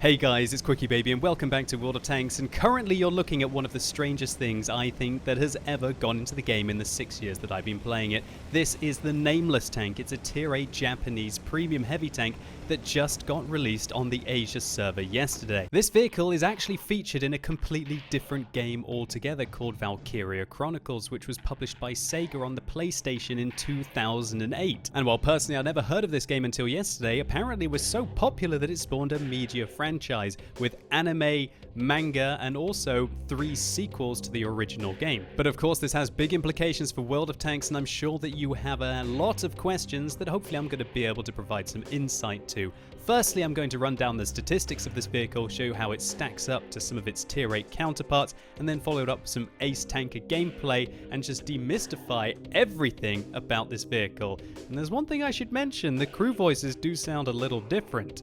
Hey guys, it's QuickyBaby and welcome back to World of Tanks, and currently you're looking at one of the strangest things I think that has ever gone into the game in the 6 years that I've been playing it. This is the Nameless Tank. It's a tier 8 Japanese premium heavy tank that just got released on the Asia server yesterday. This vehicle is actually featured in a completely different game altogether called Valkyria Chronicles, which was published by Sega on the PlayStation in 2008. And while personally I never heard of this game until yesterday, apparently it was so popular that it spawned a media franchise with anime, manga, and also 3 sequels to the original game. But of course this has big implications for World of Tanks, and I'm sure that you have a lot of questions that hopefully I'm going to be able to provide some insight to. Firstly, I'm going to run down the statistics of this vehicle, show you how it stacks up to some of its tier 8 counterparts, and then followed up with some ace tanker gameplay and just demystify everything about this vehicle. And there's one thing I should mention, the crew voices do sound a little different.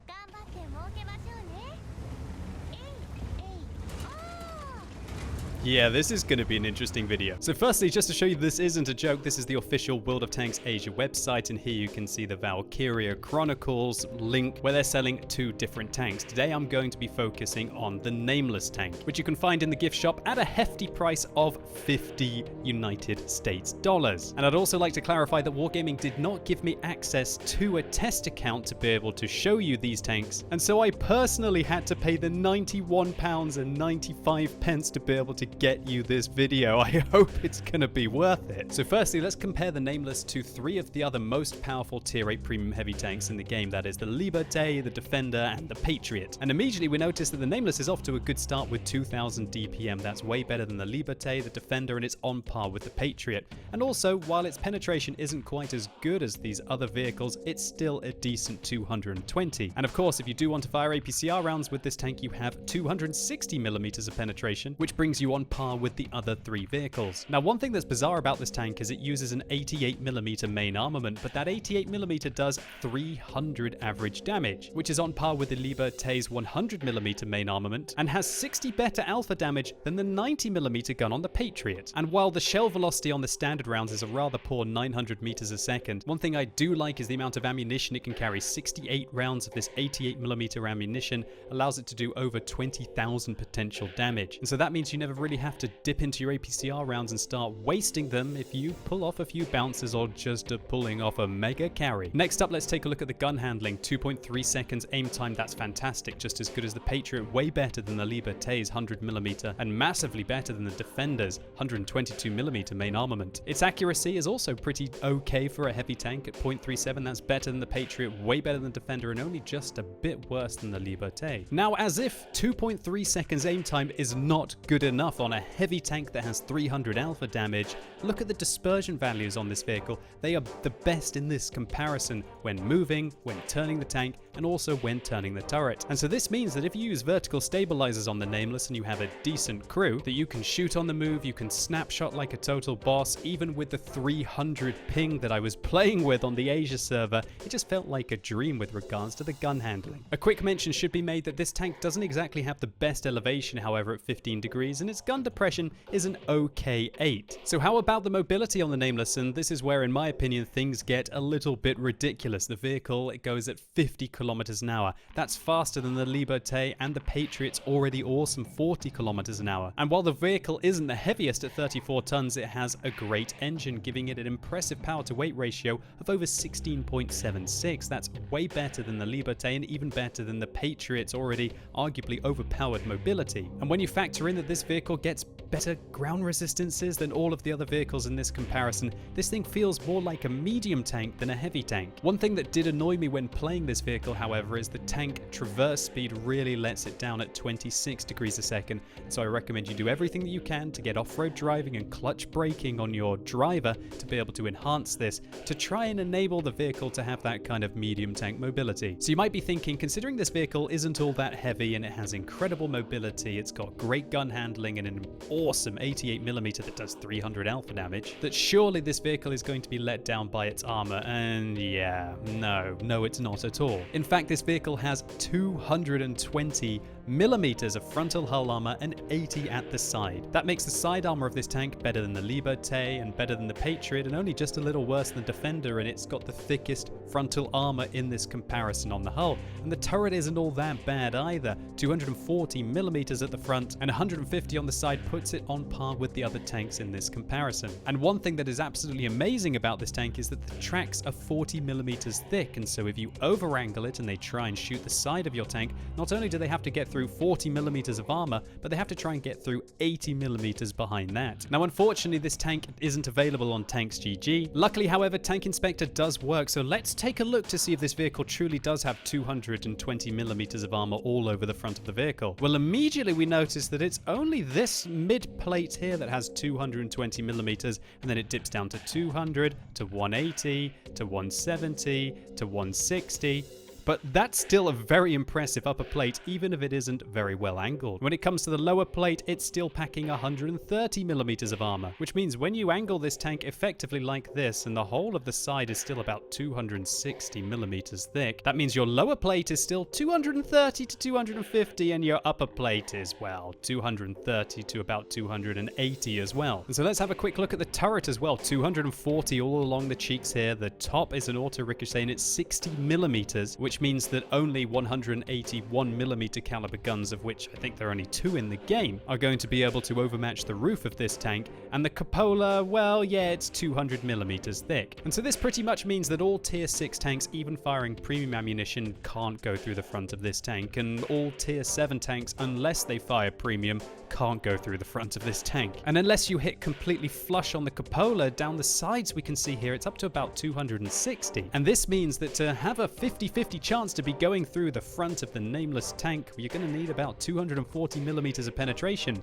Yeah, this is going to be an interesting video. So firstly, just to show you this isn't a joke, this is the official World of Tanks Asia website, and here you can see the Valkyria Chronicles link where they're selling 2 different tanks. Today I'm going to be focusing on the Nameless Tank, which you can find in the gift shop at a hefty price of 50 United States dollars. And I'd also like to clarify that Wargaming did not give me access to a test account to be able to show you these tanks, and so I personally had to pay the £91.95 to be able to get you this video. I hope it's gonna be worth it. So firstly, let's compare the Nameless to 3 of the other most powerful tier 8 premium heavy tanks in the game. That is the Liberté, the Defender, and the Patriot. And immediately we notice that the Nameless is off to a good start with 2000 DPM. That's way better than the Liberté, the Defender, and it's on par with the Patriot. And also, while its penetration isn't quite as good as these other vehicles, it's still a decent 220. And of course, if you do want to fire APCR rounds with this tank, you have 260mm of penetration, which brings you on par with the other 3 vehicles. Now, one thing that's bizarre about this tank is it uses an 88mm main armament, but that 88mm does 300 average damage, which is on par with the Liberté's 100mm main armament, and has 60 better alpha damage than the 90mm gun on the Patriot. And while the shell velocity on the standard rounds is a rather poor 900 meters a second, one thing I do like is the amount of ammunition it can carry. 68 rounds of this 88mm ammunition allows it to do over 20,000 potential damage. And so that means you never really have to dip into your APCR rounds and start wasting them if you pull off a few bounces or just pulling off a mega carry. Next up, let's take a look at the gun handling. 2.3 seconds aim time, that's fantastic, just as good as the Patriot, way better than the Liberté's 100mm, and massively better than the Defender's 122mm main armament. Its accuracy is also pretty okay for a heavy tank at 0.37, that's better than the Patriot, way better than the Defender, and only just a bit worse than the Liberté. Now, as if 2.3 seconds aim time is not good enough on a heavy tank that has 300 alpha damage, look at the dispersion values on this vehicle. They are the best in this comparison when moving, when turning the tank, and also when turning the turret. And so this means that if you use vertical stabilizers on the Nameless and you have a decent crew, that you can shoot on the move, you can snapshot like a total boss. Even with the 300 ping that I was playing with on the Asia server, it just felt like a dream with regards to the gun handling. A quick mention should be made that this tank doesn't exactly have the best elevation, however, at 15 degrees, and its gun depression is an okay 8. So how about the mobility on the Nameless? And this is where, in my opinion, things get a little bit ridiculous. The vehicle, it goes at 50 kilometers an hour. That's faster than the Liberté and the Patriot's already awesome 40 kilometers an hour. And while the vehicle isn't the heaviest at 34 tons, it has a great engine, giving it an impressive power to weight ratio of over 16.76. That's way better than the Liberté and even better than the Patriot's already arguably overpowered mobility. And when you factor in that this vehicle gets better ground resistances than all of the other vehicles in this comparison, this thing feels more like a medium tank than a heavy tank. One thing that did annoy me when playing this vehicle, however, is the tank traverse speed really lets it down at 26 degrees a second, so I recommend you do everything that you can to get off-road driving and clutch braking on your driver to be able to enhance this, to try and enable the vehicle to have that kind of medium tank mobility. So you might be thinking, considering this vehicle isn't all that heavy and it has incredible mobility, it's got great gun handling and an awesome 88mm that does 300 alpha damage, that surely this vehicle is going to be let down by its armor. And yeah, no, it's not at all. In fact, this vehicle has 220 millimeters of frontal hull armor and 80 at the side. That makes the side armor of this tank better than the Liberté and better than the Patriot, and only just a little worse than Defender, and it's got the thickest frontal armor in this comparison on the hull. And the turret isn't all that bad either. 240 millimeters at the front and 150 on the side puts it on par with the other tanks in this comparison. And one thing that is absolutely amazing about this tank is that the tracks are 40 millimeters thick, and so if you over angle it and they try and shoot the side of your tank, not only do they have to get through 40 millimeters of armor, but they have to try and get through 80 millimeters behind that. Now, unfortunately, this tank isn't available on Tanks GG. Luckily, however, Tank Inspector does work, so let's take a look to see if this vehicle truly does have 220 millimeters of armor all over the front of the vehicle. Well, immediately we notice that it's only this mid plate here that has 220 millimeters, and then it dips down to 200, to 180, to 170, to 160. But that's still a very impressive upper plate, even if it isn't very well angled. When it comes to the lower plate, it's still packing 130 millimeters of armor, which means when you angle this tank effectively like this, and the whole of the side is still about 260 millimeters thick, that means your lower plate is still 230 to 250, and your upper plate is, well, 230 to about 280 as well. And so let's have a quick look at the turret as well. 240 all along the cheeks here. The top is an auto ricochet, and it's 60 millimeters, which means that only 181 millimeter caliber guns, of which I think there are only 2 in the game, are going to be able to overmatch the roof of this tank. And the cupola, well, yeah, it's 200 millimeters thick. And so this pretty much means that all tier 6 tanks, even firing premium ammunition, can't go through the front of this tank, and all tier 7 tanks, unless they fire premium, can't go through the front of this tank. And unless you hit completely flush on the cupola, down the sides we can see here it's up to about 260. And this means that to have a 50-50 chance to be going through the front of the Nameless Tank, you're going to need about 240 millimeters of penetration.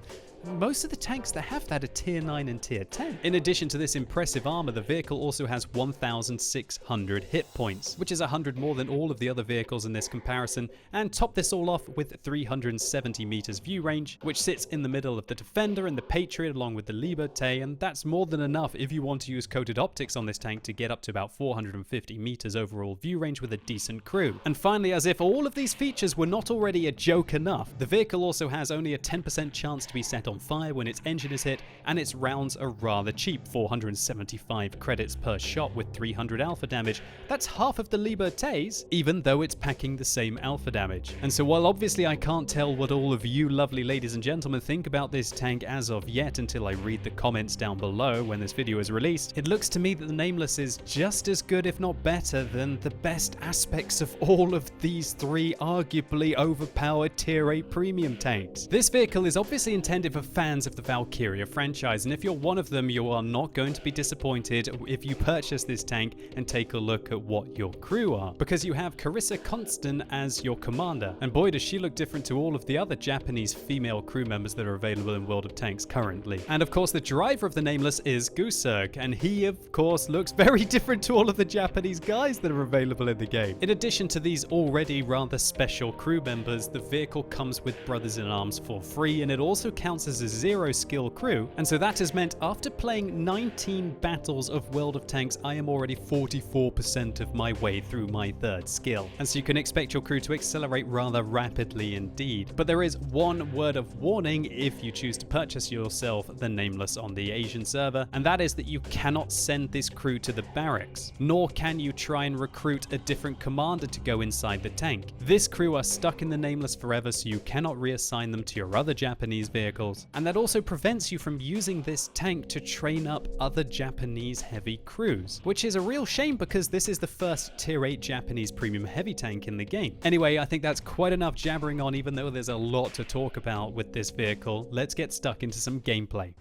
Most of the tanks that have that are tier 9 and tier 10. In addition to this impressive armor, the vehicle also has 1,600 hit points, which is 100 more than all of the other vehicles in this comparison, and top this all off with 370 meters view range, which sits in the middle of the Defender and the Patriot along with the Liberté, and that's more than enough if you want to use coated optics on this tank to get up to about 450 meters overall view range with a decent crew. And finally, as if all of these features were not already a joke enough, the vehicle also has only a 10% chance to be set on fire when its engine is hit, and its rounds are rather cheap, 475 credits per shot with 300 alpha damage. That's half of the Liberté's, even though it's packing the same alpha damage. And so while obviously I can't tell what all of you lovely ladies and gentlemen think about this tank as of yet until I read the comments down below when this video is released, it looks to me that the Nameless is just as good, if not better, than the best aspects of all of these 3 arguably overpowered tier 8 premium tanks. This vehicle is obviously intended for fans of the Valkyria franchise, and if you're one of them, you are not going to be disappointed if you purchase this tank and take a look at what your crew are, because you have Carissa Constant as your commander, and boy does she look different to all of the other Japanese female crew members that are available in World of Tanks currently. And of course the driver of the Nameless is Guserg, and he of course looks very different to all of the Japanese guys that are available in the game. In addition to these already rather special crew members, the vehicle comes with Brothers in Arms for free, and it also counts as a 0 skill crew, and so that has meant after playing 19 battles of World of Tanks, I am already 44% of my way through my 3rd skill, and so you can expect your crew to accelerate rather rapidly indeed. But there is one word of warning if you choose to purchase yourself the Nameless on the Asian server, and that is that you cannot send this crew to the barracks, nor can you try and recruit a different commander to go inside the tank. This crew are stuck in the Nameless forever, so you cannot reassign them to your other Japanese vehicles, and that also prevents you from using this tank to train up other Japanese heavy crews, which is a real shame because this is the first tier 8 Japanese premium heavy tank in the game. Anyway, I think that's quite enough jabbering on, even though there's a lot to talk about with this vehicle. Let's get stuck into some gameplay.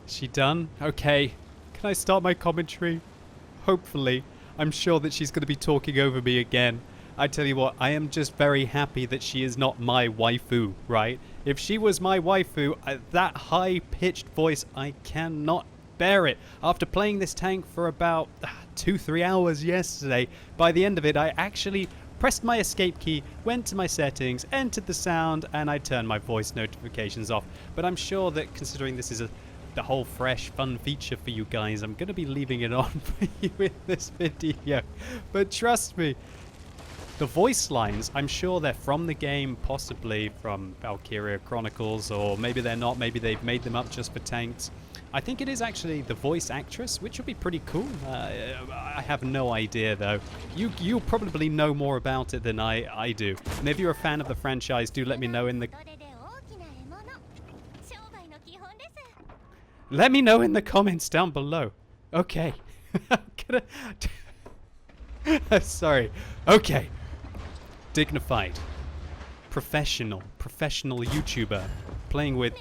She done? Okay. Can I start my commentary? Hopefully. I'm sure that she's going to be talking over me again. I tell you what, I am just very happy that she is not my waifu, right? If she was my waifu, that high-pitched voice, I cannot bear it. After playing this tank for about 2-3 hours yesterday, by the end of it, I actually pressed my escape key, went to my settings, entered the sound, and I turned my voice notifications off. But I'm sure that considering this is a the whole fresh fun feature for you guys, I'm gonna be leaving it on for you in this video. But trust me, the voice lines, I'm sure they're from the game, possibly from Valkyria Chronicles, or maybe they're not, maybe they've made them up just for tanks. I think it is actually the voice actress, which would be pretty cool. I have no idea though. You'll probably know more about it than I do. And if you're a fan of the franchise, do let me know in the... Let me know in the comments down below. Okay. Sorry. Okay. Dignified. Professional YouTuber. Playing with...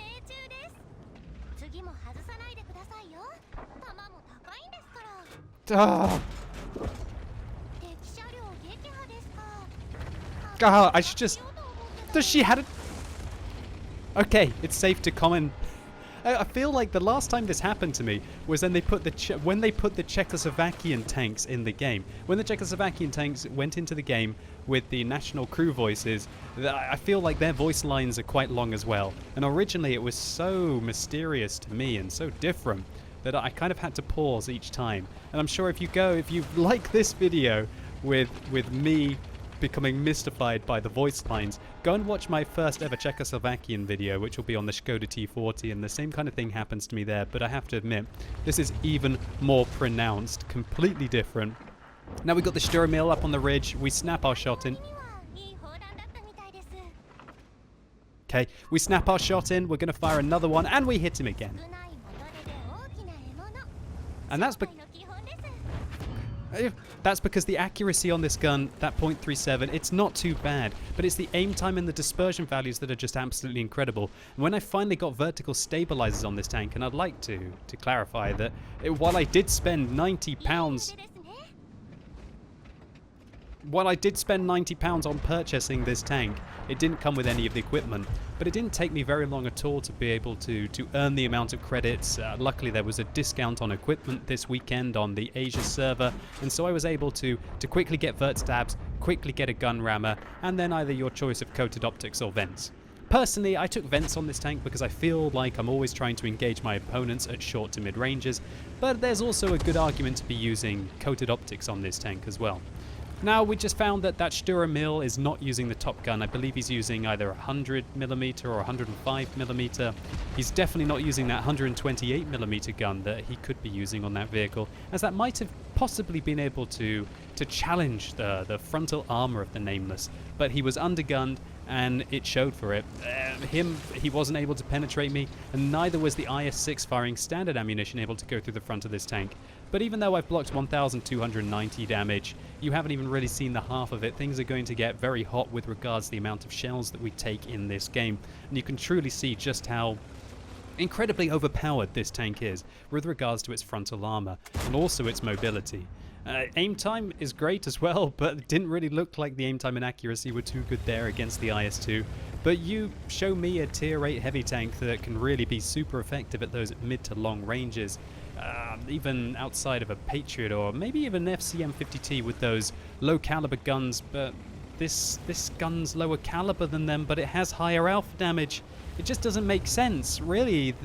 Oh. I should just... Does she had it? Okay, it's safe to comment. I feel like the last time this happened to me was when they put the Czechoslovakian tanks in the game. When the Czechoslovakian tanks went into the game with the national crew voices, I feel like their voice lines are quite long as well. And originally it was so mysterious to me and so different that I kind of had to pause each time. And I'm sure if you like this video with me becoming mystified by the voice lines, go and watch my first ever Czechoslovakian video, which will be on the Skoda T40, and the same kind of thing happens to me there. But I have to admit, this is even more pronounced, completely different. Now we've got the Sturmil up on the ridge, we snap our shot in. Okay, we snap our shot in, we're going to fire another one, and we hit him again. And that's because the accuracy on this gun, that .37, it's not too bad, but it's the aim time and the dispersion values that are just absolutely incredible. And when I finally got vertical stabilizers on this tank, and I'd like to clarify that while I did spend £90 on purchasing this tank, it didn't come with any of the equipment, but it didn't take me very long at all to be able to earn the amount of credits. Luckily there was a discount on equipment this weekend on the Asia server, and so I was able to quickly get vert stabs, quickly get a gun rammer, and then either your choice of coated optics or vents. Personally, I took vents on this tank because I feel like I'm always trying to engage my opponents at short to mid ranges, but there's also a good argument to be using coated optics on this tank as well. Now, we just found that Sturmil is not using the top gun. I believe he's using either 100mm or 105mm. He's definitely not using that 128mm gun that he could be using on that vehicle, as that might have possibly been able to challenge the frontal armor of the Nameless. But he was undergunned, and it showed for it. He wasn't able to penetrate me, and neither was the IS-6 firing standard ammunition able to go through the front of this tank. But even though I've blocked 1,290 damage, you haven't even really seen the half of it. Things are going to get very hot with regards to the amount of shells that we take in this game, and you can truly see just how incredibly overpowered this tank is with regards to its frontal armor and also its mobility. Aim time is great as well, but it didn't really look like the aim time and accuracy were too good there against the IS-2. But you show me a tier 8 heavy tank that can really be super effective at those mid to long ranges, even outside of a Patriot or maybe even an FCM50T with those low caliber guns. But this gun's lower caliber than them, but it has higher alpha damage. It just doesn't make sense, really.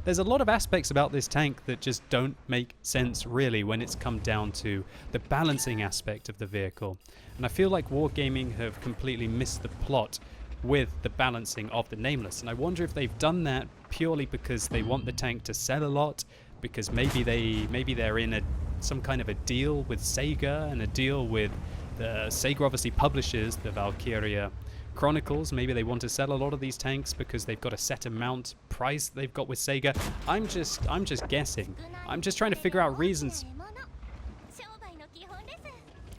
There's a lot of aspects about this tank that just don't make sense, really, when it's come down to the balancing aspect of the vehicle. And I feel like Wargaming have completely missed the plot with the balancing of the Nameless. And I wonder if they've done that purely because they want the tank to sell a lot, because maybe they're in some kind of a deal with Sega, and a deal with Sega obviously publishes the Valkyria Chronicles. Maybe they want to sell a lot of these tanks because they've got a set amount price they've got with Sega. I'm just guessing. I'm just trying to figure out reasons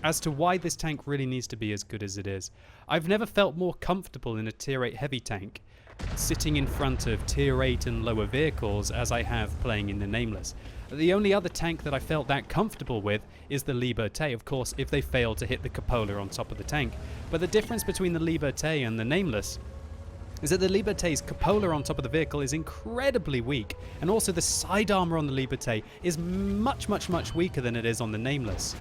as to why this tank really needs to be as good as it is. I've never felt more comfortable in a tier 8 heavy tank sitting in front of tier 8 and lower vehicles as I have playing in the Nameless. The only other tank that I felt that comfortable with is the Liberté, of course, if they fail to hit the cupola on top of the tank. But the difference between the Liberté and the Nameless is that the Liberté's cupola on top of the vehicle is incredibly weak, and also the side armor on the Liberté is much weaker than it is on the Nameless.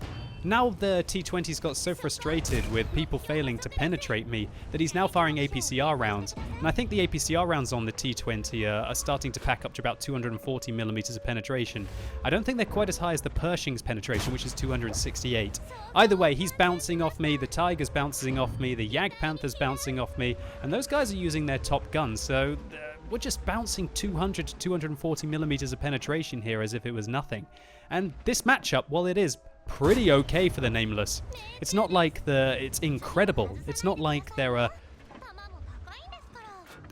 Now the T-20's got so frustrated with people failing to penetrate me that he's now firing APCR rounds. And I think the APCR rounds on the T-20 are starting to pack up to about 240 millimeters of penetration. I don't think they're quite as high as the Pershing's penetration, which is 268. Either way, he's bouncing off me, the Tiger's bouncing off me, the Jagdpanther's bouncing off me, and those guys are using their top guns, so we're just bouncing 200 to 240 millimeters of penetration here as if it was nothing. And this matchup, while it is pretty okay for the Nameless, it's not like it's incredible. It's not like there are...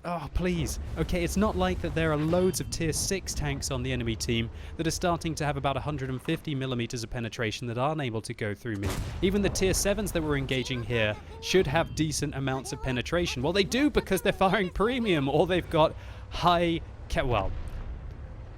Oh, please. Okay, it's not like that there are loads of tier 6 tanks on the enemy team that are starting to have about 150 millimeters of penetration that aren't able to go through me. Even the tier 7s that we're engaging here should have decent amounts of penetration. Well, they do because they're firing premium, or they've got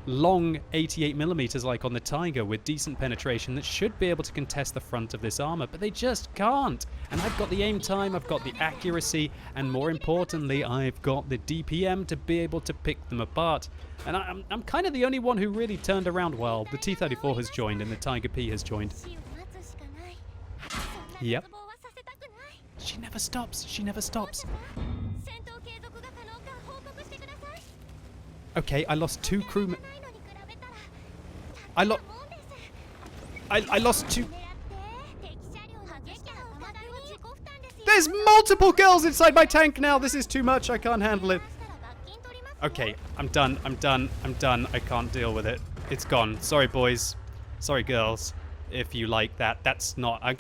long 88 millimeters like on the Tiger with decent penetration that should be able to contest the front of this armor, but they just can't. And I've got the aim time, I've got the accuracy, and more importantly, I've got the DPM to be able to pick them apart. And I'm kind of the only one who really turned around well. The T-34 has joined and the Tiger P has joined. Yep. She never stops, she never stops. Okay, I lost 2 crewmen. I lost 2. There's multiple girls inside my tank now. This is too much. I can't handle it. Okay, I'm done. I can't deal with it. It's gone. Sorry, boys. Sorry, girls. If you like that, that's not. I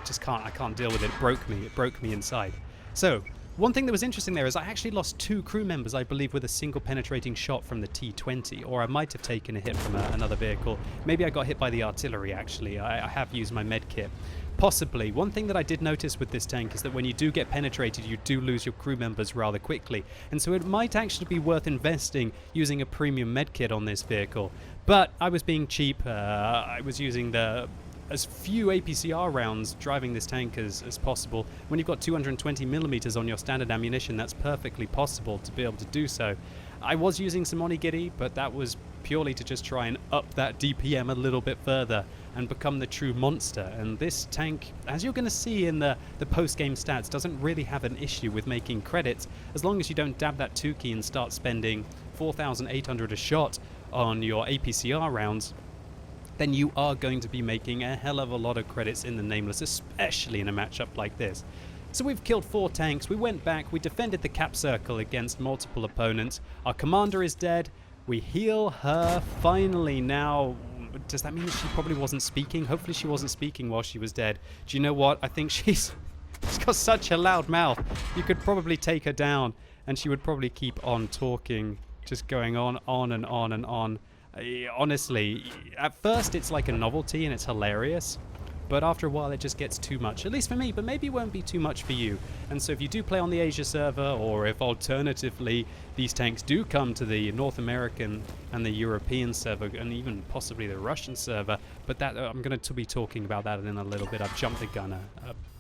just can't. I can't deal with it. It broke me. It broke me inside. So, one thing that was interesting there is I actually lost 2 crew members, I believe, with a single penetrating shot from the T-20, or I might have taken a hit from another vehicle. Maybe I got hit by the artillery, actually. I have used my med kit. Possibly. One thing that I did notice with this tank is that when you do get penetrated, you do lose your crew members rather quickly. And so it might actually be worth investing using a premium med kit on this vehicle. But I was being cheap. I was using as few APCR rounds driving this tank as possible. When you've got 220 millimeters on your standard ammunition, that's perfectly possible to be able to do so. I was using some Onigiri, but that was purely to just try and up that DPM a little bit further and become the true monster. And this tank, as you're going to see in the post-game stats, doesn't really have an issue with making credits as long as you don't dab that 2 key and start spending 4,800 a shot on your APCR rounds. Then you are going to be making a hell of a lot of credits in the Nameless, especially in a matchup like this. So we've killed 4 tanks, we went back, we defended the cap circle against multiple opponents, our commander is dead, we heal her finally. Now, does that mean that she probably wasn't speaking? Hopefully she wasn't speaking while she was dead. Do you know what? I think she's got such a loud mouth, you could probably take her down and she would probably keep on talking, just going on and on and on. Honestly, at first it's like a novelty and it's hilarious, but after a while it just gets too much, at least for me, but maybe it won't be too much for you. And so if you do play on the Asia server, or if alternatively these tanks do come to the North American and the European server, and even possibly the Russian server, but that I'm going to be talking about that in a little bit. I've jumped the gun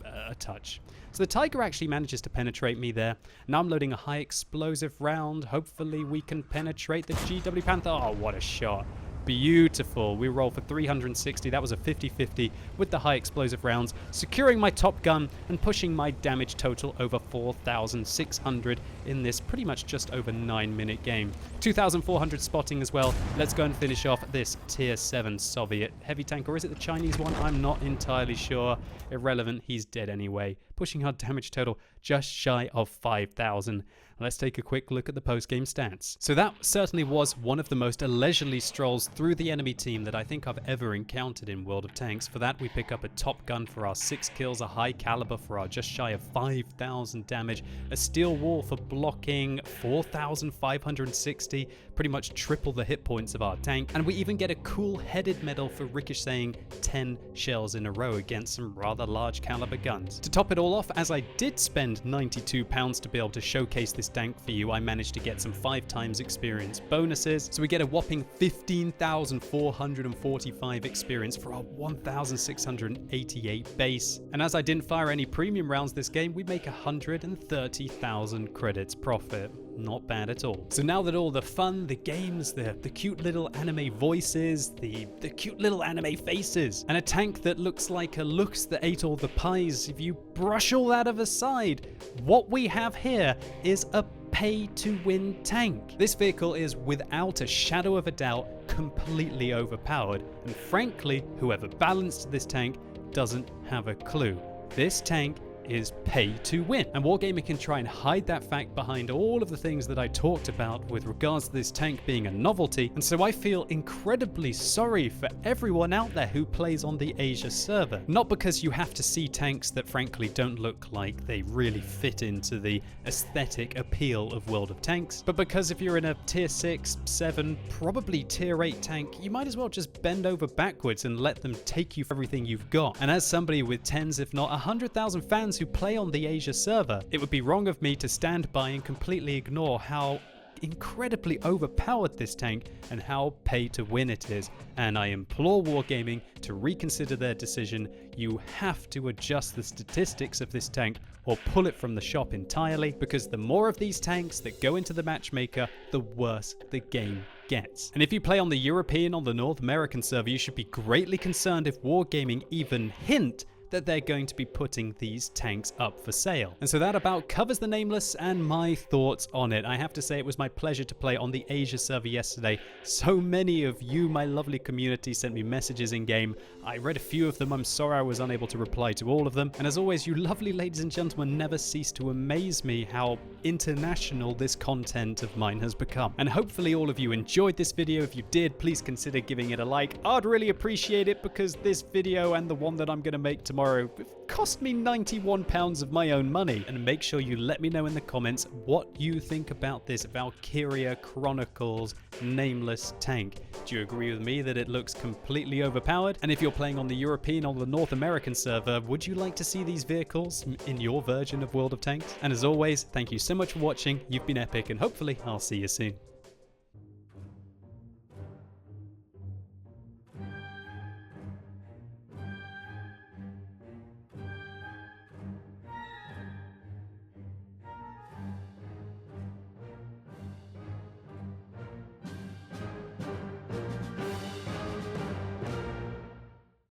a touch. So the Tiger actually manages to penetrate me there. Now I'm loading a high explosive round. Hopefully we can penetrate the GW Panther. Oh, what a shot. Beautiful. We roll for 360. That was a 50-50 with the high explosive rounds, securing my top gun and pushing my damage total over 4,600 in this pretty much just over 9-minute game. 2,400 spotting as well. Let's go and finish off this tier 7 Soviet heavy tank, or is it the Chinese one? I'm not entirely sure. Irrelevant. He's dead anyway. Pushing our damage total just shy of 5,000. Let's take a quick look at the post-game stats. So that certainly was one of the most leisurely strolls through the enemy team that I think I've ever encountered in World of Tanks. For that, we pick up a top gun for our 6 kills, a high caliber for our just shy of 5,000 damage, a steel wall for blocking 4,560, pretty much triple the hit points of our tank, and we even get a cool headed medal for ricocheting 10 shells in a row against some rather large caliber guns. To top it all off, as I did spend £92 to be able to showcase this tank for you, I managed to get some 5 times experience bonuses, so we get a whopping 15,445 experience for our 1,688 base. And as I didn't fire any premium rounds this game, we make 130,000 credits profit. not bad at all. So now that all the fun, the games, the cute little anime voices, the cute little anime faces, and a tank that looks like a Lux that ate all the pies, if you brush all that aside, what we have here is a pay-to-win tank. This vehicle is without a shadow of a doubt completely overpowered, and frankly, whoever balanced this tank doesn't have a clue. This tank is pay to win. And Wargaming can try and hide that fact behind all of the things that I talked about with regards to this tank being a novelty, and so I feel incredibly sorry for everyone out there who plays on the Asia server. Not because you have to see tanks that frankly don't look like they really fit into the aesthetic appeal of World of Tanks, but because if you're in a tier 6, 7, probably tier 8 tank, you might as well just bend over backwards and let them take you for everything you've got. And as somebody with tens if not 100,000 fans who play on the Asia server, it would be wrong of me to stand by and completely ignore how incredibly overpowered this tank and how pay to win it is. And I implore Wargaming to reconsider their decision. You have to adjust the statistics of this tank or pull it from the shop entirely, because the more of these tanks that go into the matchmaker, the worse the game gets. And if you play on the European or the North American server, you should be greatly concerned if Wargaming even hint that they're going to be putting these tanks up for sale. And so that about covers the Nameless and my thoughts on it. I have to say it was my pleasure to play on the Asia server yesterday. So many of you, my lovely community, sent me messages in game. I read a few of them. I'm sorry I was unable to reply to all of them. And as always, you lovely ladies and gentlemen never cease to amaze me how international this content of mine has become. And hopefully all of you enjoyed this video. If you did, please consider giving it a like. I'd really appreciate it, because this video and the one that I'm going to make tomorrow cost me £91 of my own money. And make sure you let me know in the comments what you think about this Valkyria Chronicles Nameless Tank. Do you agree with me that it looks completely overpowered? And if you're playing on the European or the North American server, would you like to see these vehicles in your version of World of Tanks? And as always, thank you so much for watching. You've been epic, and hopefully I'll see you soon.